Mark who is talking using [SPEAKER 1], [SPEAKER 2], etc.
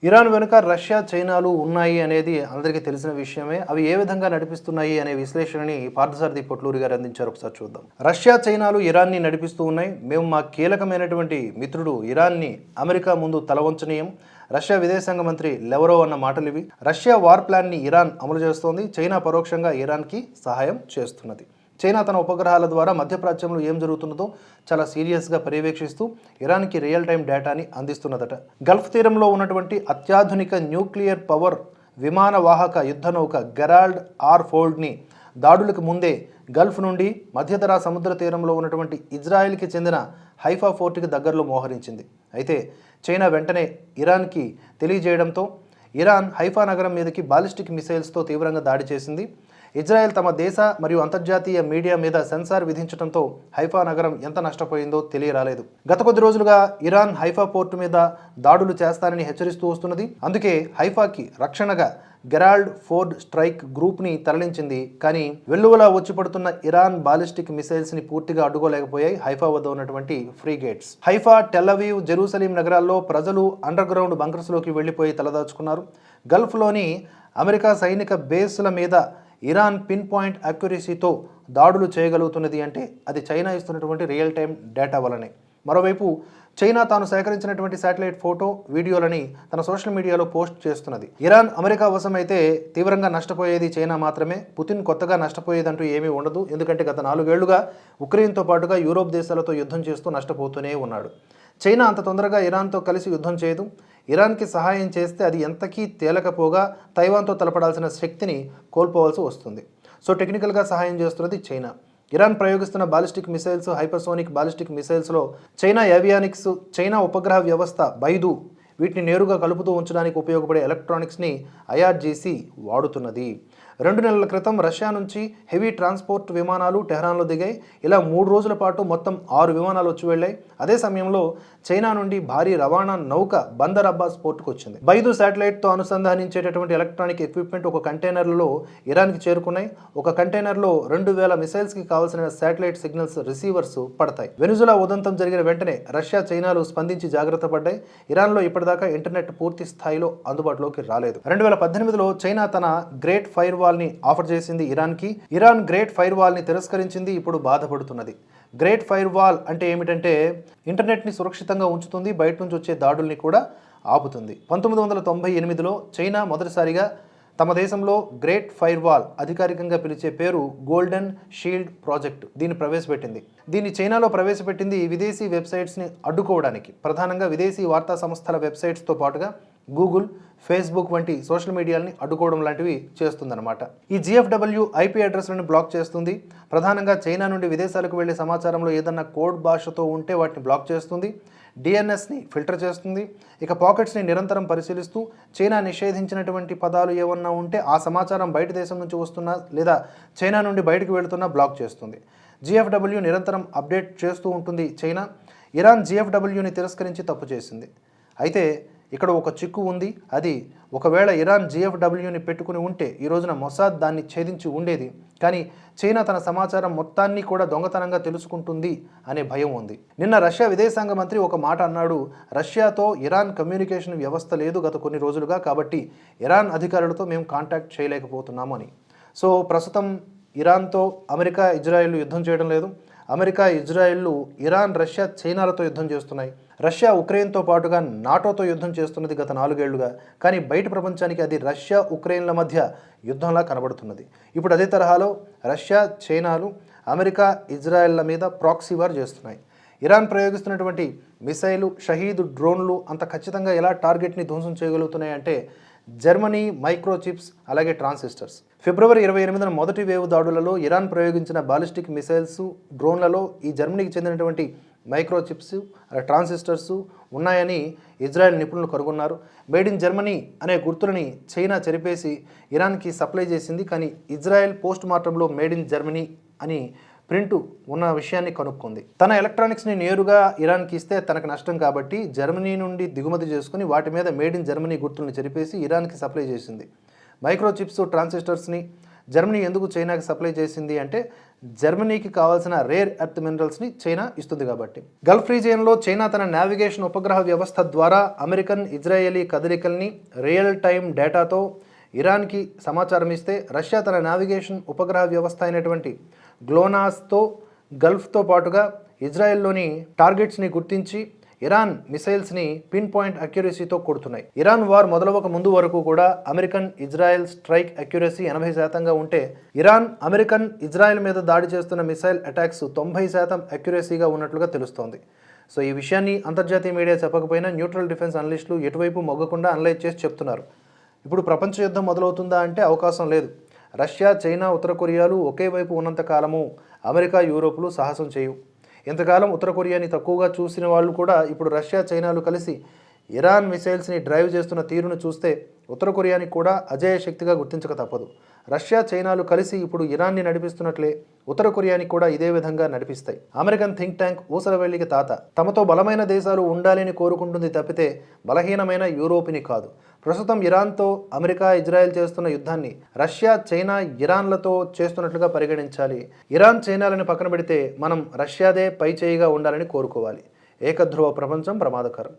[SPEAKER 1] Iran వెనుక Russia, చైనాలు ఉన్నాయి అనేది అందరికీ తెలిసిన విషయమే. అవి ఏ విధంగా నడిపిస్తున్నాయి అనే విశ్లేషణని పార్థసారథి పొట్లూరి గారు అందించారు. ఒకసారి చూద్దాం. రష్యా, చైనాలు ఇరాన్ని నడిపిస్తూ ఉన్నాయి. మేము మా కీలకమైనటువంటి మిత్రుడు ఇరాన్ని అమెరికా ముందు తలవంచనీయం. రష్యా విదేశాంగ మంత్రి లెవరోవ్ అన్న మాటలు ఇవి. రష్యా వార్ ప్లాన్ని ఇరాన్ అమలు చేస్తోంది. చైనా పరోక్షంగా ఇరాన్కి సహాయం చేస్తున్నది. చైనా తన ఉపగ్రహాల ద్వారా మధ్యప్రాచ్యంలో ఏం జరుగుతున్నదో చాలా సీరియస్గా పర్యవేక్షిస్తూ ఇరాన్కి రియల్ టైం డేటాని అందిస్తున్నదట. గల్ఫ్ తీరంలో ఉన్నటువంటి అత్యాధునిక న్యూక్లియర్ పవర్ విమాన వాహక యుద్ధ నౌక గెరాల్డ్ ఆర్ ఫోల్డ్ని దాడులకు ముందే గల్ఫ్ నుండి మధ్యధరా సముద్ర తీరంలో ఉన్నటువంటి ఇజ్రాయెల్కి చెందిన హైఫా ఫోర్ట్కి దగ్గరలో మోహరించింది. అయితే చైనా వెంటనే ఇరాన్కి తెలియజేయడంతో ఇరాన్ హైఫా నగరం మీదకి బాలిస్టిక్ మిసైల్స్తో తీవ్రంగా దాడి చేసింది. ఇజ్రాయెల్ తమ దేశ మరియు అంతర్జాతీయ మీడియా మీద సెన్సార్ విధించడంతో హైఫా నగరం ఎంత నష్టపోయిందో తెలియరాలేదు. గత కొద్ది రోజులుగా ఇరాన్ హైఫా పోర్టు మీద దాడులు చేస్తానని హెచ్చరిస్తూ వస్తున్నది. అందుకే హైఫాకి రక్షణగా గెరాల్డ్ ఫోర్డ్ స్ట్రైక్ గ్రూప్ని తరలించింది. కానీ వెల్లువలా వచ్చి పడుతున్న ఇరాన్ బాలిస్టిక్ మిసైల్స్ని పూర్తిగా అడ్డుకోలేకపోయాయి హైఫా వద్ద ఉన్నటువంటి ఫ్రీగేట్స్. హైఫా, టెల్ అవీవ్, జెరూసలీం నగరాల్లో ప్రజలు అండర్ గ్రౌండ్ బంకర్స్లోకి వెళ్లిపోయి తలదాచుకున్నారు. గల్ఫ్లోని అమెరికా సైనిక బేస్ల మీద ఇరాన్ పిన్ పాయింట్ అక్యురసీతో దాడులు చేయగలుగుతున్నది అంటే అది చైనా ఇస్తున్నటువంటి రియల్ టైం డేటా వలనే. మరోవైపు చైనా తాను సేకరించినటువంటి శాటిలైట్ ఫోటో, వీడియోలని తన సోషల్ మీడియాలో పోస్ట్ చేస్తున్నది. ఇరాన్ అమెరికా వశమైతే తీవ్రంగా నష్టపోయేది చైనా మాత్రమే. పుతిన్ కొత్తగా నష్టపోయేదంటూ ఏమీ ఉండదు. ఎందుకంటే గత 4 ఏళ్లుగా ఉక్రెయిన్తో పాటుగా యూరోప్ దేశాలతో యుద్ధం చేస్తూ నష్టపోతూనే ఉన్నాడు. చైనా అంత తొందరగా ఇరాన్తో కలిసి యుద్ధం చేయదు. ఇరాన్కి సహాయం చేస్తే అది ఎంతకీ తేలకపోగా తైవాన్తో తలపడాల్సిన శక్తిని కోల్పోవాల్సి వస్తుంది. సో టెక్నికల్గా సహాయం చేస్తున్నది చైనా. ఇరాన్ ప్రయోగిస్తున్న బాలిస్టిక్ మిసైల్స్, హైపర్సోనిక్ బాలిస్టిక్ మిసైల్స్లో చైనా ఏవియానిక్స్, చైనా ఉపగ్రహ వ్యవస్థ బైదు వీటిని నేరుగా కలుపుతూ ఉంచడానికి ఉపయోగపడే ఎలక్ట్రానిక్స్ని ఐఆర్జీసీ వాడుతున్నది. 2 నెలల క్రితం రష్యా నుంచి హెవీ ట్రాన్స్పోర్ట్ విమానాలు టెహ్రాన్లో దిగాయి. ఇలా 3 రోజుల పాటు మొత్తం 6 విమానాలు వచ్చి వెళ్ళాయి. అదే సమయంలో చైనా నుండి భారీ రవాణా నౌక బందర్ అబ్బాస్ పోర్టుకు వచ్చింది. బైదు శాటిలైట్తో అనుసంధానించేటటువంటి ఎలక్ట్రానిక్ ఎక్విప్మెంట్ ఒక కంటైనర్లలో ఇరాన్కి చేరుకున్నాయి. ఒక కంటైనర్లో 2000 మిసైల్స్కి కావాల్సిన శాటిలైట్ సిగ్నల్స్ రిసీవర్స్ పడతాయి. వెనుజులా ఉదంతం జరిగిన వెంటనే రష్యా, చైనాలు స్పందించి జాగ్రత్త పడ్డాయి. ఇరాన్లో ఇప్పటిదాకా ఇంటర్నెట్ పూర్తి స్థాయిలో అందుబాటులోకి రాలేదు. 2018లో చైనా తన గ్రేట్ ఫైర్ వాల్ని ఆఫర్ చేసింది ఇరాన్కి. ఇరాన్ గ్రేట్ ఫైర్ వాల్ని తిరస్కరించింది. ఇప్పుడు బాధపడుతున్నది. గ్రేట్ ఫైర్ వాల్ అంటే ఏమిటంటే ఇంటర్నెట్ని సురక్షితంగా ఉంచుతుంది, బయట నుంచి వచ్చే దాడుల్ని కూడా ఆపుతుంది. 1998లో చైనా మొదటిసారిగా తమ దేశంలో గ్రేట్ ఫైర్ వాల్, అధికారికంగా పిలిచే పేరు గోల్డెన్ షీల్డ్ ప్రాజెక్ట్, దీన్ని ప్రవేశపెట్టింది. దీన్ని చైనాలో ప్రవేశపెట్టింది విదేశీ వెబ్సైట్స్ని అడ్డుకోవడానికి. ప్రధానంగా విదేశీ వార్తా సంస్థల వెబ్సైట్స్తో పాటుగా గూగుల్, ఫేస్బుక్ వంటి సోషల్ మీడియాని అడ్డుకోవడం లాంటివి చేస్తుందన్నమాట. ఈ GFW IP అడ్రస్లను బ్లాక్ చేస్తుంది. ప్రధానంగా చైనా నుండి విదేశాలకు వెళ్లే సమాచారంలో ఏదన్నా కోడ్ భాషతో ఉంటే వాటిని బ్లాక్ చేస్తుంది. DNSని ఫిల్టర్ చేస్తుంది. ఇక పాకెట్స్ని నిరంతరం పరిశీలిస్తూ చైనా నిషేధించినటువంటి పదాలు ఏమన్నా ఉంటే ఆ సమాచారం బయట దేశం నుంచి వస్తున్నా లేదా చైనా నుండి బయటకు వెళుతున్నా బ్లాక్ చేస్తుంది. GFW నిరంతరం అప్డేట్ చేస్తూ ఉంటుంది చైనా. ఇరాన్ GFWని తిరస్కరించి తప్పు చేసింది. అయితే ఇక్కడ ఒక చిక్కు ఉంది. అది ఒకవేళ ఇరాన్ GFWని పెట్టుకుని ఉంటే ఈ రోజున మొసాద్ దాన్ని ఛేదించి ఉండేది. కానీ చైనా తన సమాచారం మొత్తాన్ని కూడా దొంగతనంగా తెలుసుకుంటుంది అనే భయం ఉంది. నిన్న రష్యా విదేశాంగ మంత్రి ఒక మాట అన్నాడు. రష్యాతో ఇరాన్ కమ్యూనికేషన్ వ్యవస్థ లేదు గత కొన్ని రోజులుగా, కాబట్టి ఇరాన్ అధికారులతో మేము కాంటాక్ట్ చేయలేకపోతున్నాము అని. సో ప్రస్తుతం ఇరాన్తో అమెరికా, ఇజ్రాయెల్ యుద్ధం చేయడం లేదు. అమెరికా, ఇజ్రాయెల్, ఇరాన్, రష్యా, చైనాలతో యుద్ధం చేస్తున్నాయి. రష్యా ఉక్రెయిన్తో పాటుగా నాటోతో యుద్ధం చేస్తున్నది గత 4 ఏళ్లుగా. కానీ బయట ప్రపంచానికి అది రష్యా, ఉక్రెయిన్ల మధ్య యుద్ధంలా కనబడుతున్నది. ఇప్పుడు అదే తరహాలో రష్యా, చైనాలు అమెరికా, ఇజ్రాయెల్ల మీద ప్రాక్సీ వార్ చేస్తున్నాయి. ఇరాన్ ప్రయోగిస్తున్నటువంటి మిసైలు, షహీద్ డ్రోన్లు అంత ఖచ్చితంగా ఎలా టార్గెట్ని ధ్వంసం చేయగలుగుతున్నాయి అంటే జర్మనీ, మైక్రోచిప్స్, అలాగే ట్రాన్సిస్టర్స్. ఫిబ్రవరి 28న మొదటి వేవ్ దాడులలో ఇరాన్ ప్రయోగించిన బాలిస్టిక్ మిసైల్స్, డ్రోన్లలో ఈ జర్మనీకి చెందినటువంటి మైక్రోచిప్స్, ట్రాన్సిస్టర్స్ ఉన్నాయని ఇజ్రాయెల్ నిపుణులు కనుగొన్నారు. మేడ్ ఇన్ జర్మనీ అనే గుర్తులని చైనా చెరిపేసి ఇరాన్కి సప్లై చేసింది. కానీ ఇజ్రాయెల్ పోస్ట్ మార్టంలో మేడ్ ఇన్ జర్మనీ అని ప్రింట్ ఉన్న విషయాన్ని కనుక్కుంది. తన ఎలక్ట్రానిక్స్ని నేరుగా ఇరాన్కి ఇస్తే తనకు నష్టం కాబట్టి జర్మనీ నుండి దిగుమతి చేసుకుని వాటి మీద మేడ్ ఇన్ జర్మనీ గుర్తులను చెరిపేసి ఇరాన్కి సప్లై చేసింది. మైక్రోచిప్స్, ట్రాన్సిస్టర్స్ని జర్మనీ ఎందుకు చైనాకి సప్లై చేసింది అంటే జర్మనీకి కావాల్సిన రేర్ ఎర్త్ మినరల్స్ని చైనా ఇస్తుంది కాబట్టి. గల్ఫ్ రీజియన్లో చైనా తన నావిగేషన్ ఉపగ్రహ వ్యవస్థ ద్వారా అమెరికన్, ఇజ్రాయేలీ కదలికల్ని రియల్ టైం డేటాతో ఇరాన్కి సమాచారం ఇస్తే, రష్యా తన నావిగేషన్ ఉపగ్రహ వ్యవస్థ అయినటువంటి గ్లోనాస్తో గల్ఫ్తో పాటుగా ఇజ్రాయెల్లోని టార్గెట్స్ని గుర్తించి ఇరాన్ మిసైల్స్ని పిన్ పాయింట్ అక్యురసీతో కొడుతున్నాయి. ఇరాన్ వార్ మొదలవక ముందు వరకు కూడా అమెరికన్, ఇజ్రాయెల్ స్ట్రైక్ అక్యురసీ 80% ఉంటే, ఇరాన్ అమెరికన్, ఇజ్రాయెల్ మీద దాడి చేస్తున్న మిసైల్ అటాక్స్ 90% అక్యురసీగా ఉన్నట్లుగా తెలుస్తోంది. సో ఈ విషయాన్ని అంతర్జాతీయ మీడియా చెప్పకపోయినా న్యూట్రల్ డిఫెన్స్ అనలిస్టులు ఎటువైపు మొగ్గకుండా అనలైజ్ చేసి చెప్తున్నారు. ఇప్పుడు ప్రపంచ యుద్ధం మొదలవుతుందా అంటే అవకాశం లేదు. రష్యా, చైనా, ఉత్తర కొరియాలు ఒకే వైపు ఉన్నంత కాలము అమెరికా, యూరోపులు సాహసం చేయవు. ఇంతకాలం ఉత్తర కొరియాని తక్కువగా చూసిన వాళ్ళు కూడా ఇప్పుడు రష్యా, చైనాలు కలిసి ఇరాన్ మిసైల్స్ని డ్రైవ్ చేస్తున్న తీరును చూస్తే ఉత్తర కొరియాని కూడా అజేయ శక్తిగా గుర్తించక తప్పదు. రష్యా, చైనాలు కలిసి ఇప్పుడు ఇరాన్ని నడిపిస్తున్నట్లే ఉత్తర కొరియాని కూడా ఇదే విధంగా నడిపిస్తాయి. అమెరికన్ థింక్ ట్యాంక్ ఊసరవెల్లికి తాత తమతో బలమైన దేశాలు ఉండాలని కోరుకుంటుంది తప్పితే బలహీనమైన యూరోపిని కాదు. ప్రస్తుతం ఇరాన్తో అమెరికా, ఇజ్రాయెల్ చేస్తున్న యుద్ధాన్ని రష్యా, చైనా, ఇరాన్లతో చేస్తున్నట్లుగా పరిగణించాలి. ఇరాన్, చైనాలని పక్కన పెడితే మనం రష్యాదే పై చేయిగా ఉండాలని కోరుకోవాలి. ఏకధ్రువ ప్రపంచం ప్రమాదకరం.